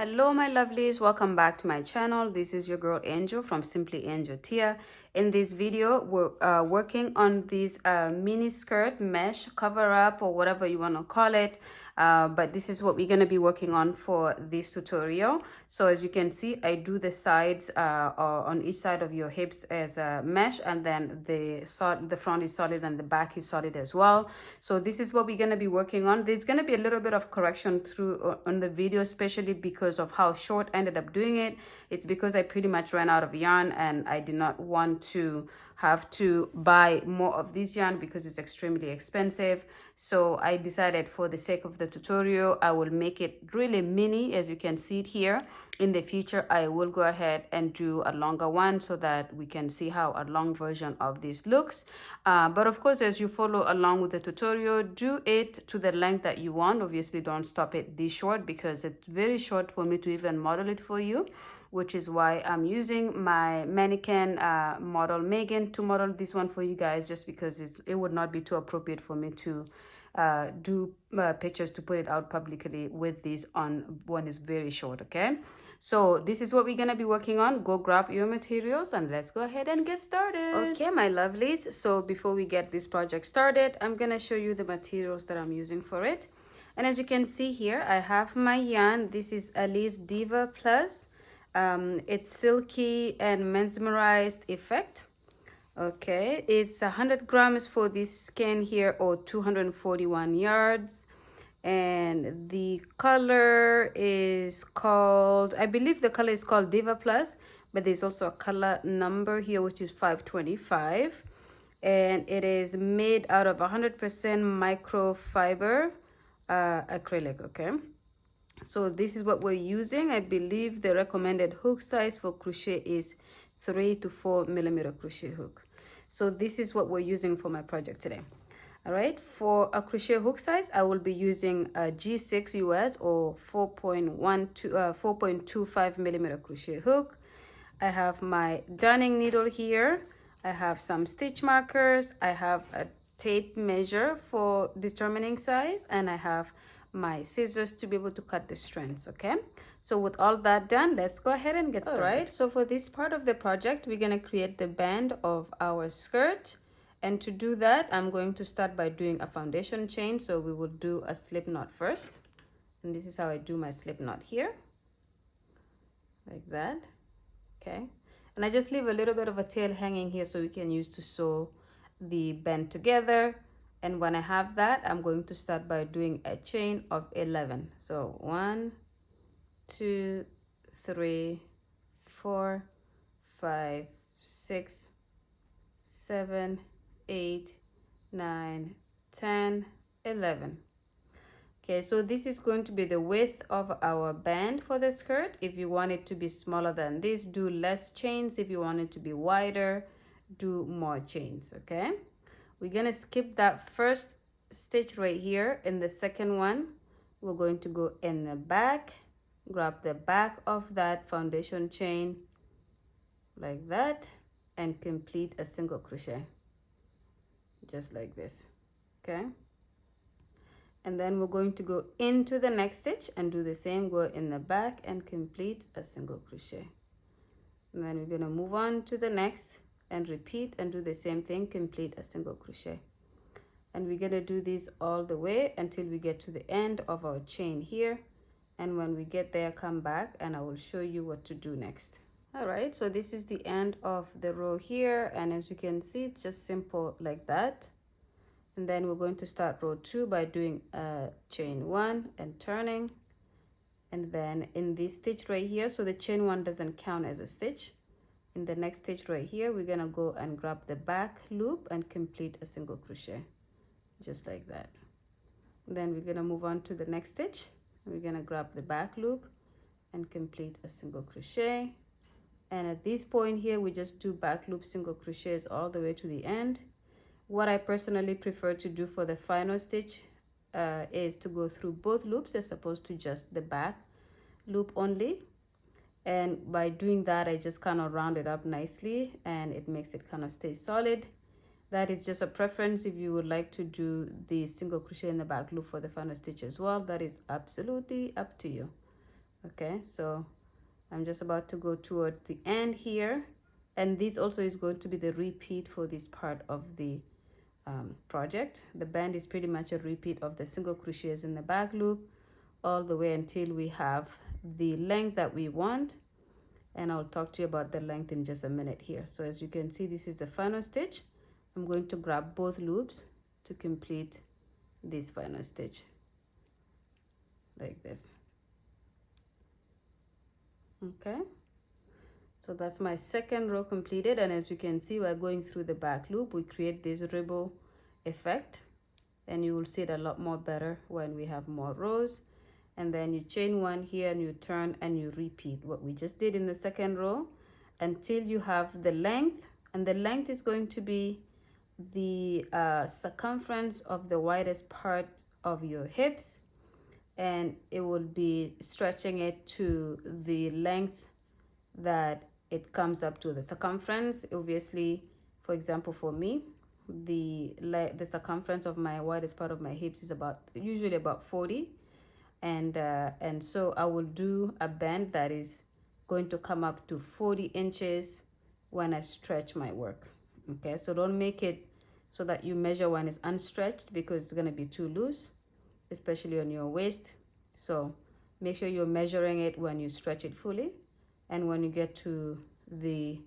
Hello my lovelies, welcome back to my channel. This is your girl Angel from Simply Angel Tia. In this video we're working on this mini skirt mesh cover up or whatever you want to call it, but this is what we're going to be working on for this tutorial. So as you can see, I do the sides on each side of your hips as a mesh, and then the front is solid and the back is solid as well. So this is what we're going to be working on. There's going to be a little bit of correction through on the video, especially because of how short I ended up doing it. It's because I pretty much ran out of yarn and I did not want to have to buy more of this yarn because it's extremely expensive. So I decided, for the sake of the tutorial, I will make it really mini, as you can see it here. In the future I will go ahead and do a longer one so that we can see how a long version of this looks, but of course, as you follow along with the tutorial, do it to the length that you want. Obviously don't stop it this short because it's very short for me to even model it for you, which is why I'm using my mannequin model Megan to model this one for you guys, just because it would not be too appropriate for me to do pictures to put it out publicly with this on when it's very short. Okay, so this is what we're gonna be working on. Go grab your materials and let's go ahead and get started. Okay my lovelies, so before we get this project started, I'm gonna show you the materials that I'm using for it. And as you can see here, I have my yarn. This is Alice Diva Plus. It's silky and mesmerized effect. Okay, it's 100 grams for this skein here, or 241 yards, and the color is called, I believe the color is called Diva Plus, but there's also a color number here which is 525, and it is made out of 100% microfiber acrylic. Okay, so this is what we're using. I believe the recommended hook size for crochet is 3 to 4 millimeter crochet hook. So this is what we're using for my project today. All right, for a crochet hook size, I will be using a G6 US or 4.25 millimeter crochet hook. I have my darning needle here. I have some stitch markers. I have a tape measure for determining size, and I have my scissors to be able to cut the strands. Okay, so with all that done, let's go ahead and get started. All right, so for this part of the project, we're going to create the band of our skirt, and to do that, I'm going to start by doing a foundation chain. So we will do a slip knot first, and this is how I do my slip knot here, like that. Okay, and I just leave a little bit of a tail hanging here so we can use to sew the band together. And when I have that, I'm going to start by doing a chain of 11. So 1, 2, 3, 4, 5, 6, 7, 8, 9, 10, 11. Okay, so this is going to be the width of our band for the skirt. If you want it to be smaller than this, do less chains. If you want it to be wider, do more chains. Okay, we're gonna skip that first stitch right here. In the second one, we're going to go in the back, grab the back of that foundation chain like that, and complete a single crochet just like this. Okay, and then we're going to go into the next stitch and do the same, go in the back and complete a single crochet. And then we're going to move on to the next and repeat and do the same thing, complete a single crochet. And we're going to do this all the way until we get to the end of our chain here. And when we get there, come back and I will show you what to do next. All right, so this is the end of the row here, and as you can see, it's just simple like that. And then we're going to start row 2 by doing a chain 1 and turning, and then in this stitch right here, so the chain 1 doesn't count as a stitch. In the next stitch right here, we're gonna go and grab the back loop and complete a single crochet just like that. Then we're gonna move on to the next stitch. We're gonna grab the back loop and complete a single crochet, and at this point here we just do back loop single crochets all the way to the end. What I personally prefer to do for the final stitch is to go through both loops as opposed to just the back loop only. And by doing that, I just kind of round it up nicely and it makes it kind of stay solid. That is just a preference. If you would like to do the single crochet in the back loop for the final stitch as well, that is absolutely up to you. Okay, so I'm just about to go towards the end here, and this also is going to be the repeat for this part of the project. The band is pretty much a repeat of the single crochets in the back loop all the way until we have the length that we want, and I'll talk to you about the length in just a minute here. So as you can see, this is the final stitch. I'm going to grab both loops to complete this final stitch like this. Okay, so that's my second row completed, and as you can see, we're going through the back loop. We create this ripple effect, and you will see it a lot more better when we have more rows. And then you chain one here and you turn and you repeat what we just did in the second row until you have the length, and the length is going to be the circumference of the widest part of your hips, and it will be stretching it to the length that it comes up to the circumference. Obviously, for example, for me, the circumference of my widest part of my hips is usually about 40, and so I will do a band that is going to come up to 40 inches when I stretch my work. Okay, so don't make it so that you measure when it's unstretched, because it's going to be too loose, especially on your waist. So make sure you're measuring it when you stretch it fully, and when you get to the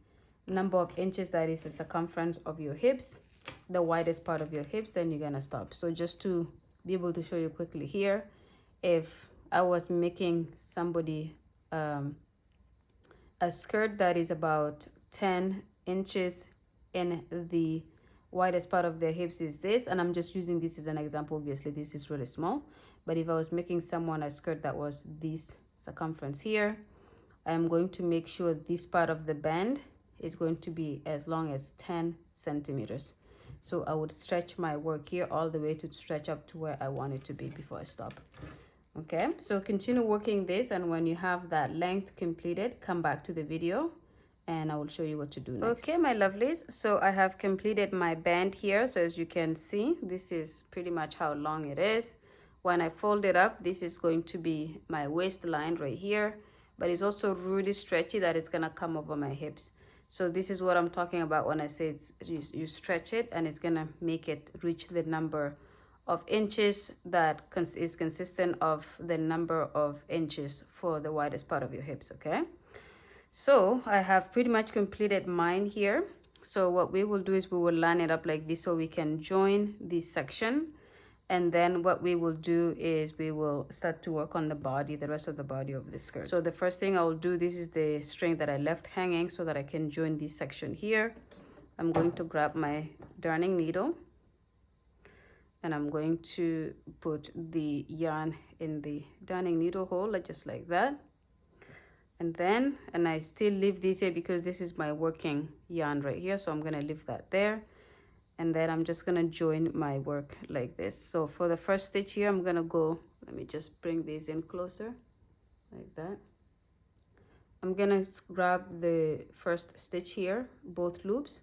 number of inches that is the circumference of your hips, the widest part of your hips, then you're gonna stop. So just to be able to show you quickly here, if I was making somebody a skirt that is about 10 inches in the widest part of their hips is this, and I'm just using this as an example. Obviously this is really small, but if I was making someone a skirt that was this circumference here, I'm going to make sure this part of the band is going to be as long as 10 centimeters. So I would stretch my work here all the way to stretch up to where I want it to be before I stop. Okay, so continue working this, and when you have that length completed, come back to the video and I will show you what to do next. Okay, my lovelies, so I have completed my band here. So as you can see, this is pretty much how long it is. When I fold it up, this is going to be my waistline right here, but it's also really stretchy that it's gonna come over my hips. So this is what I'm talking about when I say you stretch it, and it's gonna make it reach the number of inches that is consistent of the number of inches for the widest part of your hips. Okay, so I have pretty much completed mine here. So what we will do is we will line it up like this so we can join this section, and then what we will do is we will start to work on the body, the rest of the body of the skirt. So the first thing I will do, this is the string that I left hanging so that I can join this section here. I'm going to grab my darning needle, and I'm going to put the yarn in the darning needle hole, just like that. And I still leave this here because this is my working yarn right here, so I'm gonna leave that there. And then I'm just gonna join my work like this. So for the first stitch here, I'm gonna go, let me just bring this in closer like that. I'm gonna grab the first stitch here, both loops,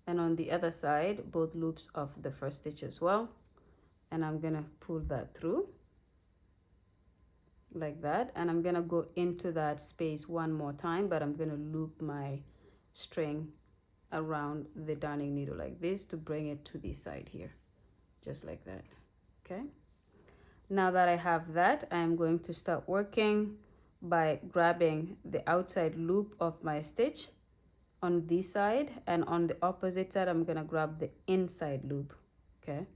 and on the other side, both loops of the first stitch as well. And I'm gonna pull that through like that, and I'm gonna go into that space one more time, but I'm gonna loop my string around the darning needle like this to bring it to this side here, just like that. Okay, now that I have that, I'm going to start working by grabbing the outside loop of my stitch on this side, and on the opposite side I'm gonna grab the inside loop. Okay,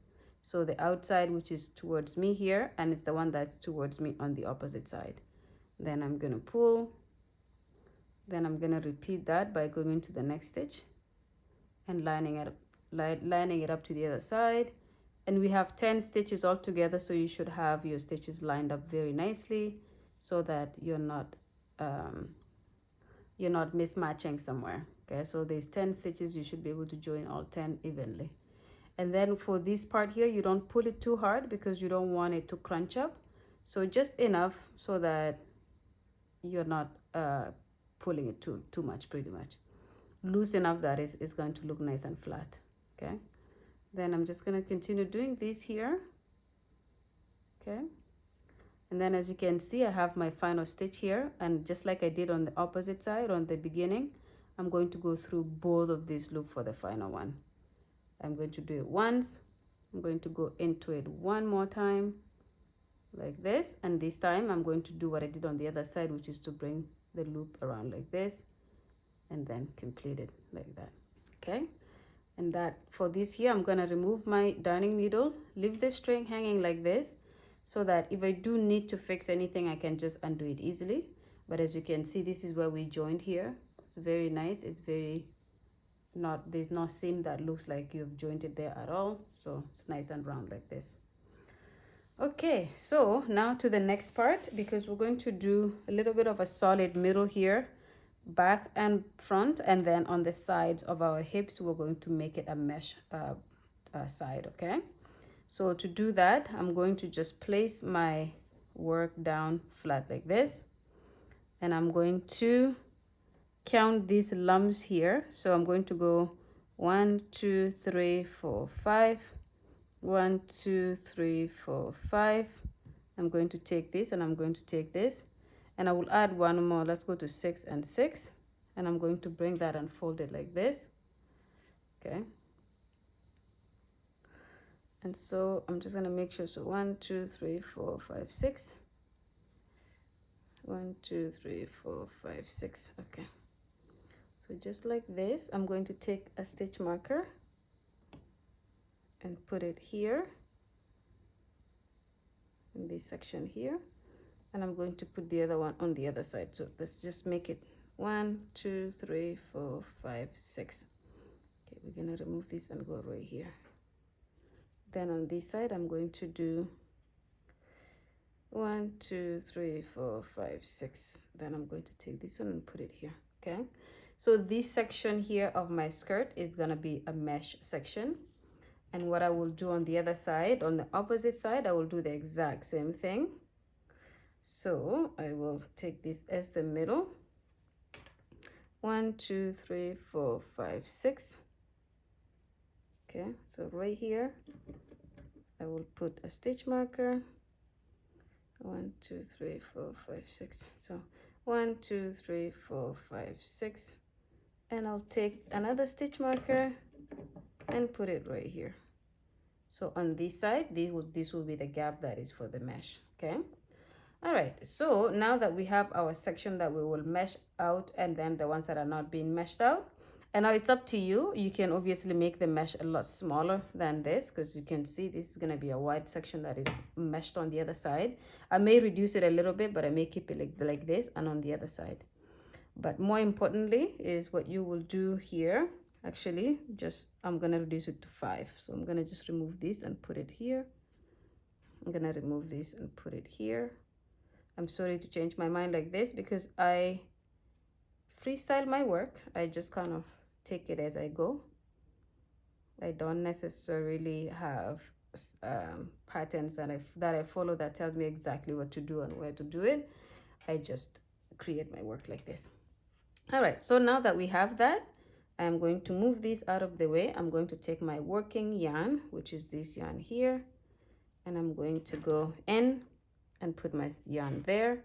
so the outside, which is towards me here, and it's the one that's towards me on the opposite side. Then I'm gonna pull, then I'm gonna repeat that by going into the next stitch and lining it up to the other side. And we have 10 stitches all together, so you should have your stitches lined up very nicely so that you're not mismatching somewhere. Okay, so there's 10 stitches, you should be able to join all 10 evenly. And then for this part here, you don't pull it too hard because you don't want it to crunch up, so just enough so that you're not pulling it too much, pretty much loose enough that it's going to look nice and flat. Okay, then I'm just going to continue doing this here. Okay, And then as you can see, I have my final stitch here, and just like I did on the opposite side on the beginning, I'm going to go through both of these loops for the final one. I'm going to do it once, I'm going to go into it one more time like this, and this time I'm going to do what I did on the other side, which is to bring the loop around like this and then complete it like that. Okay, and that for this here, I'm going to remove my darning needle, leave the string hanging like this, so that if I do need to fix anything, I can just undo it easily. But as you can see, this is where we joined here. It's very nice. It's very not, there's no seam that looks like you've joined it there at all. So it's nice and round like this. Okay, so now to the next part, because we're going to do a little bit of a solid middle here, back and front, and then on the sides of our hips, we're going to make it a mesh side, okay? So to do that, I'm going to just place my work down flat like this, and I'm going to count these lumps here. So I'm going to go 1, 2, 3, 4, 5, 1, 2, 3, 4, 5. I'm going to take this and I'm going to take this, and I will add one more. Let's go to 6 and 6, and I'm going to bring that and fold it like this. Okay, and so I'm just going to make sure. So 1, 2, 3, 4, 5, 6. 1, 2, 3, 4, 5, 6. Okay, so just like this, I'm going to take a stitch marker and put it here in this section here, and I'm going to put the other one on the other side. So let's just make it 1, 2, 3, 4, 5, 6. Okay, we're going to remove this and go right here. Then on this side, I'm going to do 1, 2, 3, 4, 5, 6. Then I'm going to take this one and put it here. Okay, so this section here of my skirt is going to be a mesh section. And what I will do on the other side, on the opposite side, I will do the exact same thing. So I will take this as the middle. 1, 2, 3, 4, 5, 6. Okay, so right here, I will put a stitch marker. 1, 2, 3, 4, 5, 6. So 1, 2, 3, 4, 5, 6. And I'll take another stitch marker and put it right here. So on this side, this will be the gap that is for the mesh. Okay. All right, so now that we have our section that we will mesh out, and then the ones that are not being meshed out, and now it's up to you. You can obviously make the mesh a lot smaller than this, because you can see this is going to be a wide section that is meshed on the other side. I may reduce it a little bit, but I may keep it like this and on the other side. But more importantly is what you will do here. Actually, I'm going to reduce it to 5. So I'm going to just remove this and put it here. I'm going to remove this and put it here. I'm sorry to change my mind like this, because I freestyle my work. I just kind of take it as I go. I don't necessarily have patterns that I follow that tells me exactly what to do and where to do it. I just create my work like this. All right, so now that we have that, I'm going to move this out of the way. I'm going to take my working yarn, which is this yarn here, and I'm going to go in and put my yarn there.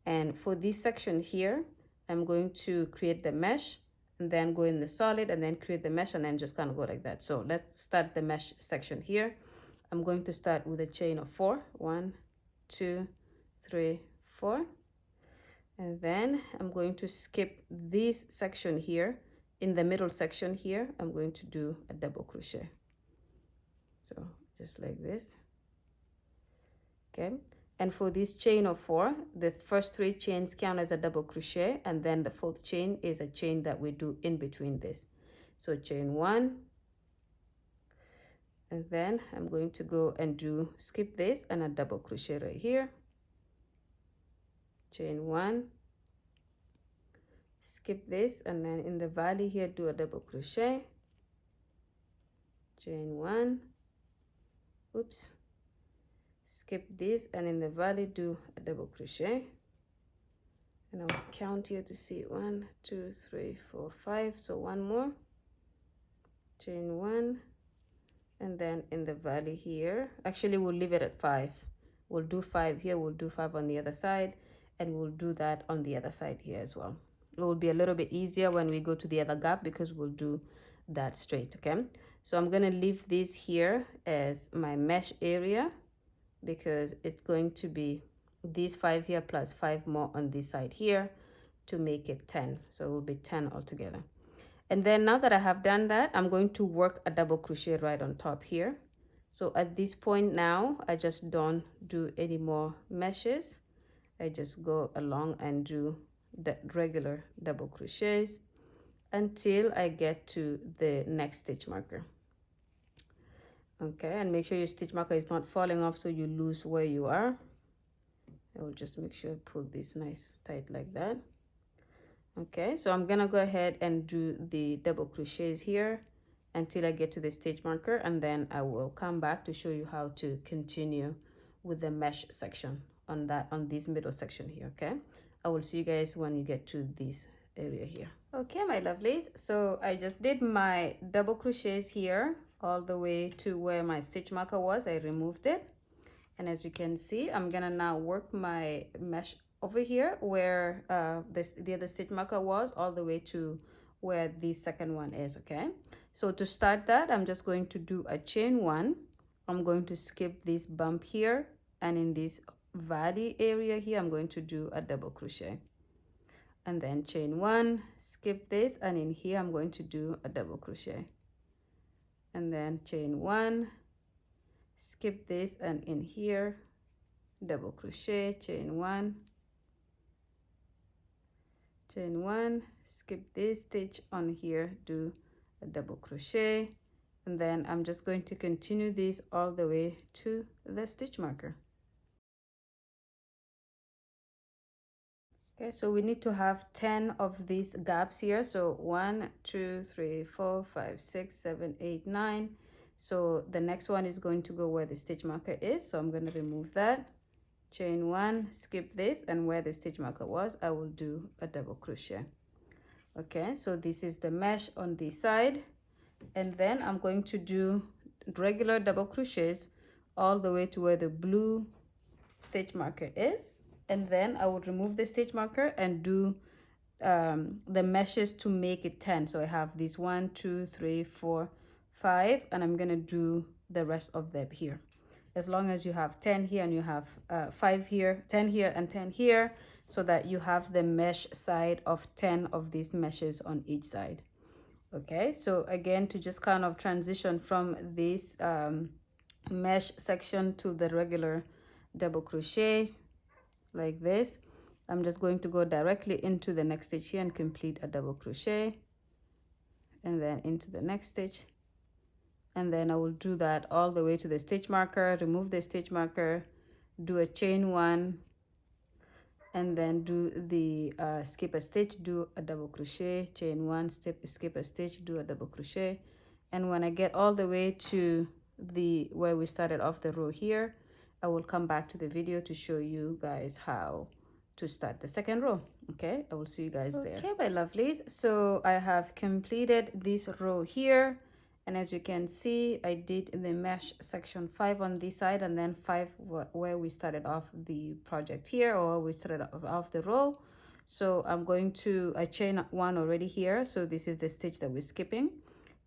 And for this section here, I'm going to create the mesh and then go in the solid and then create the mesh and then just kind of go like that. So let's start the mesh section here. I'm going to start with a chain of 4. 1, 2, 3, 4. And then I'm going to skip this section here. In the middle section here, I'm going to do a double crochet. So just like this. Okay. And for this chain of 4, the first 3 chains count as a double crochet, and then the 4th chain is a chain that we do in between this. So chain 1, and then I'm going to go and skip this and a double crochet right here. Chain 1, skip this, and then in the valley here do a double crochet. Chain 1, oops, skip this, and in the valley do a double crochet, and I'll count here to see 1, 2, 3, 4, 5. So one more, chain 1, and then in the valley here, actually we'll leave it at 5. We'll do 5 here, we'll do 5 on the other side, and we'll do that on the other side here as well. It will be a little bit easier when we go to the other gap because we'll do that straight. Okay, so I'm gonna leave this here as my mesh area because it's going to be these 5 here plus 5 more on this side here to make it 10. So it will be 10 altogether. And then now that I have done that, I'm going to work a double crochet right on top here. So at this point now, I just don't do any more meshes. I just go along and do the regular double crochets until I get to the next stitch marker. Okay, and make sure your stitch marker is not falling off so you lose where you are. I will just make sure I pull this nice tight like that. Okay, so I'm gonna go ahead and do the double crochets here until I get to the stitch marker, and then I will come back to show you how to continue with the mesh section on this middle section here. Okay, I will see you guys when you get to this area here. Okay, my lovelies, so I just did my double crochets here all the way to where my stitch marker was. I removed it, and as you can see, I'm gonna now work my mesh over here where the other stitch marker was, all the way to where the second one is. Okay, so to start that, I'm just going to do a chain 1. I'm going to skip this bump here, and in this valley area here, I'm going to do a double crochet, and then chain 1, skip this, and in here I'm going to do a double crochet, and then chain 1, skip this, and in here double crochet, chain 1, chain 1, skip this stitch on here, do a double crochet, and then I'm just going to continue this all the way to the stitch marker. Okay, so we need to have 10 of these gaps here. So 1, 2, 3, 4, 5, 6, 7, 8, 9. So the next one is going to go where the stitch marker is, so I'm going to remove that, chain 1, skip this, and where the stitch marker was, I will do a double crochet. Okay, so this is the mesh on this side, and then I'm going to do regular double crochets all the way to where the blue stitch marker is, and then I will remove the stitch marker and do the meshes to make it 10. So I have these 1, 2, 3, 4, 5, and I'm gonna do the rest of them here. As long as you have 10 here and you have 5 here, 10 here, and 10 here, so that you have the mesh side of 10 of these meshes on each side. Okay, so again, to just kind of transition from this mesh section to the regular double crochet like this, I'm just going to go directly into the next stitch here and complete a double crochet, and then into the next stitch, and then I will do that all the way to the stitch marker, remove the stitch marker, do a chain 1, and then do the skip a stitch, do a double crochet, chain 1, skip a stitch, do a double crochet. And when I get all the way to the where we started off the row here, I will come back to the video to show you guys how to start the second row. Okay, I will see you guys there. Okay, my lovelies, so I have completed this row here, and as you can see, I did in the mesh section 5 on this side, and then 5 where we started off the project here, or we started off the row. So I'm going to chain 1 already here, so this is the stitch that we're skipping,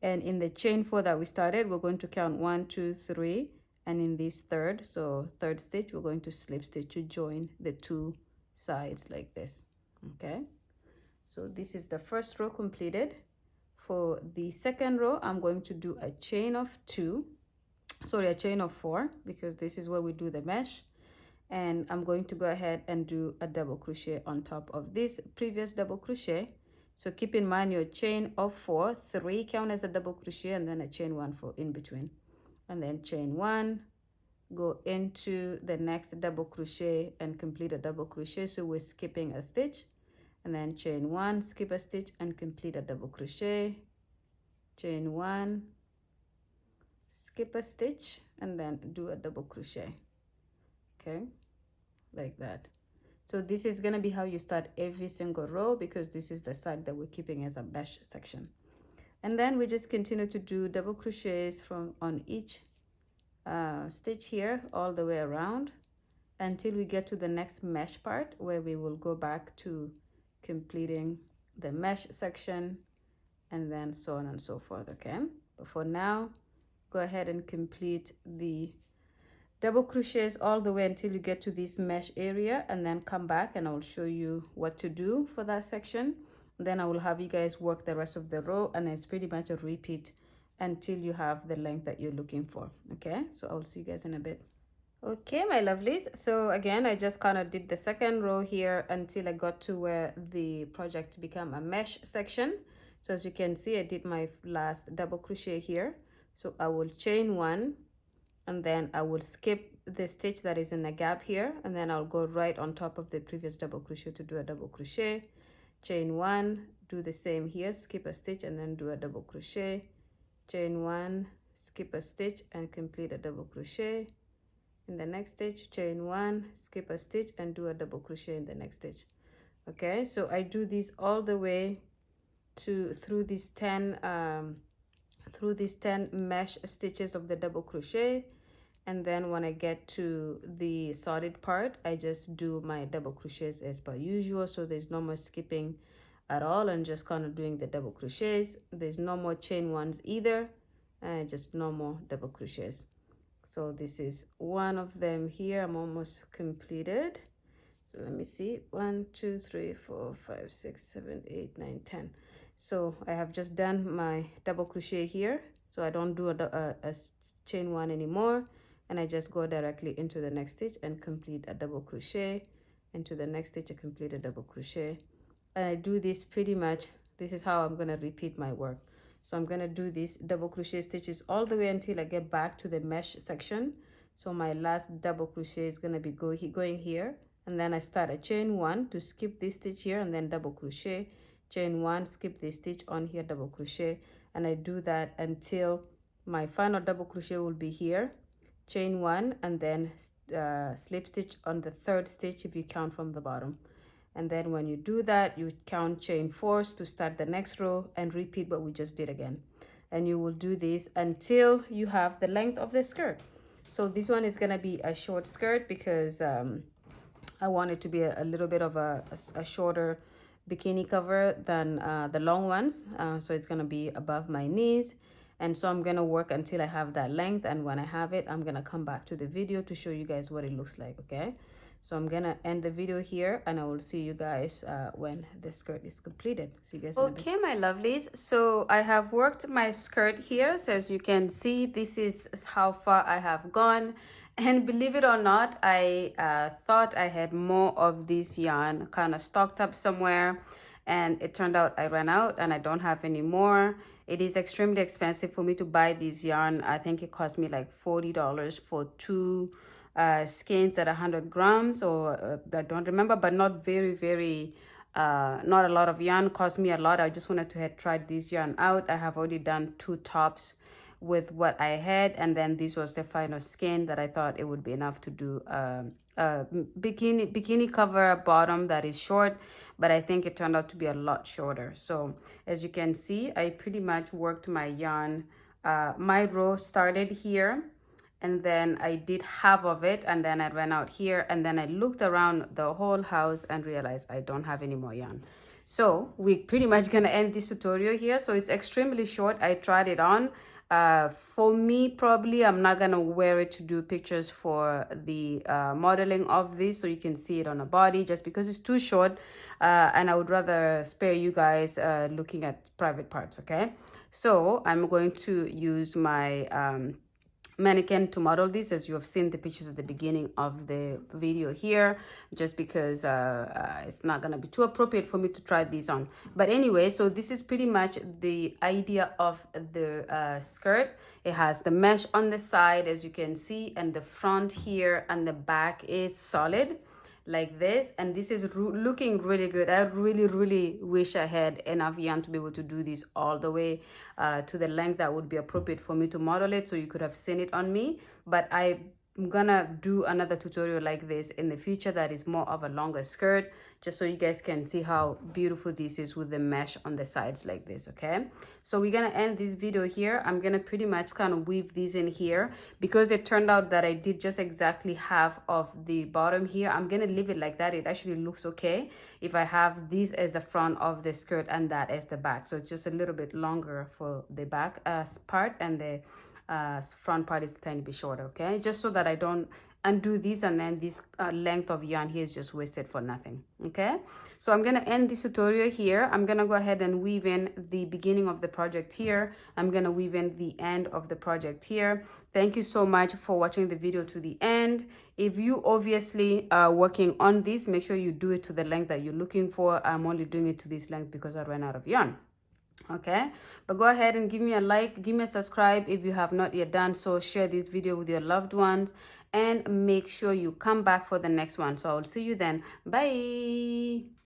and in the chain 4 that we started, we're going to count 1, 2, 3, and in this third stitch, we're going to slip stitch to join the 2 sides like this. Okay, so this is the first row completed. For the second row, I'm going to do a chain of 4, because this is where we do the mesh, and I'm going to go ahead and do a double crochet on top of this previous double crochet. So keep in mind your chain of 4, 3 count as a double crochet, and then a chain 1 for in between, and then chain 1, go into the next double crochet and complete a double crochet. So we're skipping a stitch, and then chain 1, skip a stitch, and complete a double crochet, chain 1, skip a stitch, and then do a double crochet. Okay, like that. So this is going to be how you start every single row, because this is the side that we're keeping as a mesh section. And then we just continue to do double crochets on each stitch here all the way around until we get to the next mesh part, where we will go back to completing the mesh section, and then so on and so forth. Okay, but for now, go ahead and complete the double crochets all the way until you get to this mesh area, and then come back and I will show you what to do for that section. Then I will have you guys work the rest of the row, and it's pretty much a repeat until you have the length that you're looking for. Okay, so I'll see you guys in a bit. Okay, my lovelies, so again, I just kind of did the second row here until I got to where the project become a mesh section. So as you can see, I did my last double crochet here. So I will chain one, and then I will skip the stitch that is in the gap here, and then I'll go right on top of the previous double crochet to do a double crochet, chain one, do the same here, skip a stitch and then do a double crochet, chain one, skip a stitch and complete a double crochet. In the next stitch, chain one, skip a stitch and do a double crochet in the next stitch. Okay, so I do this all the way to through these 10 mesh stitches of the double crochet, and then when I get to the solid part, I just do my double crochets as per usual. So there's no more skipping at all, and just kind of doing the double crochets. There's no more chain ones either, and just no more double crochets. So this is one of them here. I'm almost completed. So let me see, 1 2 3 4 5 6 7 8 9 10. So I have just done my double crochet here, so I don't do a chain one anymore, and I just go directly into the next stitch and complete a double crochet, into the next stitch I complete a double crochet, and I do this pretty much. This is how I'm going to repeat my work. So I'm going to do these double crochet stitches all the way until I get back to the mesh section. So my last double crochet is going to be going here, and then I start a chain one to skip this stitch here, and then double crochet, chain one, skip this stitch on here, double crochet, and I do that until my final double crochet will be here, chain one, and then slip stitch on the third stitch if you count from the bottom. And then when you do that, you count chain fours to start the next row and repeat what we just did again. And you will do this until you have the length of the skirt. So this one is going to be a short skirt because I want it to be a little bit of a shorter bikini cover than the long ones. So it's going to be above my knees. And so I'm going to work until I have that length. And when I have it, I'm going to come back to the video to show you guys what it looks like. Okay. So I'm gonna end the video here, and I will see you guys when the skirt is completed. See you guys. Okay, my lovelies. So I have worked my skirt here. So as you can see, this is how far I have gone. And believe it or not, I thought I had more of this yarn kind of stocked up somewhere, and it turned out I ran out and I don't have any more. It is extremely expensive for me to buy this yarn. I think it cost me like $40 for two skeins at 100 grams, or I don't remember, but not very not a lot of yarn. Cost me a lot. I just wanted to have tried this yarn out. I have already done 2 tops with what I had, and then this was the final skein that I thought it would be enough to do bikini cover bottom that is short, but I think it turned out to be a lot shorter. So as you can see, I pretty much worked my yarn. My row started here, and then I did half of it, and then I ran out here, and then I looked around the whole house and realized I don't have any more yarn. So we're pretty much gonna end this tutorial here. So it's extremely short. I tried it on. For me, probably I'm not gonna wear it to do pictures for the modeling of this, so you can see it on a body, just because it's too short, and I would rather spare you guys looking at private parts. Okay, so I'm going to use my mannequin to model this, as you have seen the pictures at the beginning of the video here, just because it's not gonna be too appropriate for me to try these on. But anyway, so this is pretty much the idea of the skirt. It has the mesh on the side, as you can see, and the front here and the back is solid like this, and this is looking really good. I really wish I had enough yarn to be able to do this all the way to the length that would be appropriate for me to model it, so you could have seen it on me. But I I'm gonna do another tutorial like this in the future that is more of a longer skirt, just so you guys can see how beautiful this is with the mesh on the sides like this. Okay, so we're gonna end this video here. I'm gonna pretty much kind of weave these in here because it turned out that I did just exactly half of the bottom here. I'm gonna leave it like that. It actually looks okay if I have this as the front of the skirt and that as the back, so it's just a little bit longer for the back part, and the front part is a tiny bit shorter. Okay, just so that I don't undo this and then this length of yarn here is just wasted for nothing. Okay, so I'm gonna end this tutorial here. I'm gonna go ahead and weave in the beginning of the project here. I'm gonna weave in the end of the project here. Thank you so much for watching the video to the end. If you obviously are working on this, make sure you do it to the length that you're looking for. I'm only doing it to this length because I ran out of yarn. Okay, but go ahead and give me a like, give me a subscribe if you have not yet done so. Share this video with your loved ones and make sure you come back for the next one. So I will see you then. Bye.